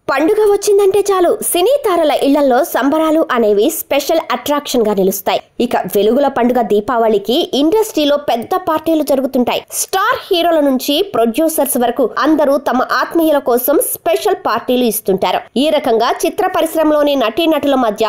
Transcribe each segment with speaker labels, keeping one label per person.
Speaker 1: పండుగ వచ్చిందంటే చాలు సినీ తారల ఇళ్లలో సంబరాలు అనేవి స్పెషల్ అట్రాక్షన్ గా నిలుస్తాయి. ఇక వెలుగుల పండుగ దీపావళికి ఇండస్ట్రీలో పెద్ద పార్టీలు జరుగుతుంటాయి. స్టార్ హీరోల నుంచి ప్రొడ్యూసర్స్ వరకు అందరూ తమ ఆత్మీయుల కోసం స్పెషల్ పార్టీలు ఇస్తుంటారు. ఈ రకంగా చిత్ర పరిశ్రమలోని నటీనటుల మధ్య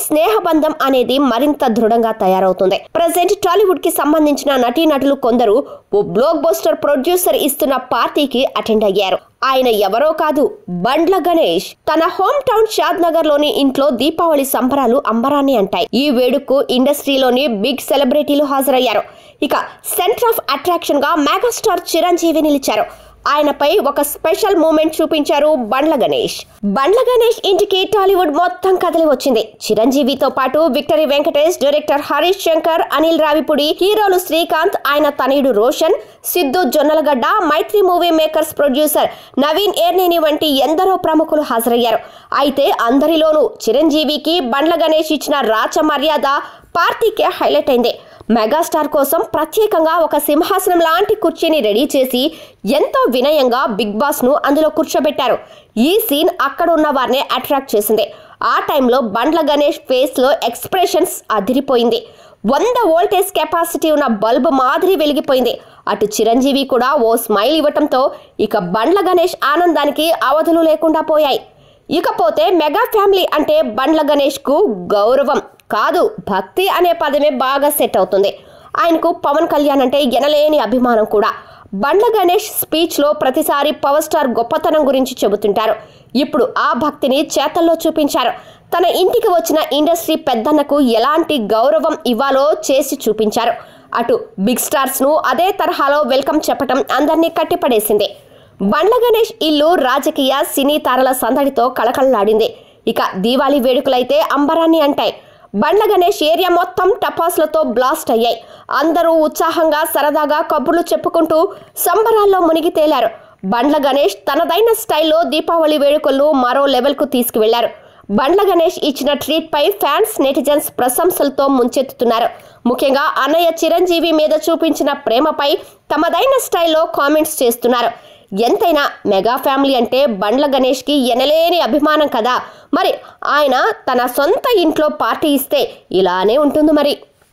Speaker 1: స్నేహబంధం అనేది మరింత దృఢంగా తయారవుతుంది. ప్రజెంట్ టాలీవుడ్ కి సంబంధించిన నటీనటులు కొందరు ఓ బ్లాక్ బస్టర్ ప్రొడ్యూసర్ ఇస్తున్న పార్టీకి అటెండ్ అయ్యారు. ఆయన ఎవరో కాదు, బండ్ల గణేష్. తన హోమ్ టౌన్ షాద్ నగర్ లోని ఇంట్లో దీపావళి సంబరాలు అంబరాన్ని అంటాయి. ఈ వేడుకకు ఇండస్ట్రీలోని బిగ్ సెలబ్రిటీలు హాజరయ్యారు. ఇక సెంటర్ ఆఫ్ అట్రాక్షన్ గా మెగాస్టార్ చిరంజీవి నిలిచారు. ఆయనపై ఒక స్పెషల్ మూమెంట్ చూపించారు బండ్ల గణేష్. బండ్ల గణేష్ ఇంటికి టాలీవుడ్ మొత్తం కదిలి వచ్చింది. చిరంజీవితో పాటు విక్టరీ వెంకటేష్, డైరెక్టర్ హరీష్ శంకర్, అనిల్ రావిపూడి, హీరోలు శ్రీకాంత్, ఆయన తనయుడు Roshan, Siddhu Jonnalagadda, Mythri movie makers producer Naveen Yerneni వంటి ఎందరో ప్రముఖులు హాజరయ్యారు. అయితే అందరిలోనూ చిరంజీవికి బండ్ల గణేష్ ఇచ్చిన రాచ మర్యాద పార్టీకే హైలైట్ అయింది. మెగాస్టార్ కోసం ప్రత్యేకంగా ఒక సింహాసనం లాంటి కుర్చీని రెడీ చేసి ఎంతో వినయంగా బిగ్ బాస్ ను అందులో కూర్చోబెట్టారు. ఈ సీన్ అక్కడ ఉన్న వారిని అట్రాక్ట్ చేసింది. ఆ టైంలో బండ్ల గణేష్ ఫేస్ లో ఎక్స్ప్రెషన్స్ అదిరిపోయింది. 100 వోల్టేజ్ కెపాసిటీ ఉన్న బల్బ్ మాదిరి వెలిగిపోయింది. అటు చిరంజీవి కూడా ఓ స్మైల్ ఇవ్వటంతో ఇక బండ్ల గణేష్ ఆనందానికి అవధులు లేకుండా పోయాయి. ఇకపోతే మెగా ఫ్యామిలీ అంటే బండ్ల గణేష్ కు గౌరవం కాదు, భక్తి అనే పదమే బాగా సెట్ అవుతుంది. ఆయనకు పవన్ కళ్యాణ్ అంటే ఎనలేని అభిమానం కూడా. బండ్ల గణేష్ స్పీచ్ లో ప్రతిసారి పవర్ స్టార్ గొప్పతనం గురించి చెబుతుంటారు. ఇప్పుడు ఆ భక్తిని చేతల్లో చూపించారు. తన ఇంటికి వచ్చిన ఇండస్ట్రీ పెద్దన్నకు ఎలాంటి గౌరవం ఇవ్వాలో చేసి చూపించారు. అటు బిగ్ స్టార్స్ ను అదే తరహాలో వెల్కమ్ చెప్పటం అందరినీ కట్టిపడేసింది. బండ్ల గణేష్ ఇల్లు రాజకీయ సినీ తారల సందడితో కళకళలాడింది. ఇక దీవాళీ వేడుకలైతే అంబరాన్ని అంటాయి. బండ్ల గణేష్ ఏరియా మొత్తం టపాసులతో బ్లాస్ట్ అయ్యాయి. అందరూ ఉత్సాహంగా సరదాగా కబుర్లు చెప్పుకుంటూ సంబరాల్లో మునిగి తేలారు. బండ్ల గణేష్ తనదైన స్టైల్లో దీపావళి వేడుకలను మరో లెవెల్ కు తీసుకువెళ్లారు. బండ్ల గణేష్ ఇచ్చిన ట్రీట్ పై ఫ్యాన్స్, నెటిజన్స్ ప్రశంసలతో ముంచెత్తుతున్నారు. ముఖ్యంగా అన్నయ్య చిరంజీవి మీద చూపించిన ప్రేమపై తమదైన స్టైల్లో కామెంట్స్ చేస్తున్నారు. ఎంతైనా మెగా ఫ్యామిలీ అంటే బండ్ల గణేష్ కి ఎనలేని అభిమానం కదా. మరి ఆయన తన సొంత ఇంట్లో పార్టీ ఇస్తే ఇలానే ఉంటుంది మరి.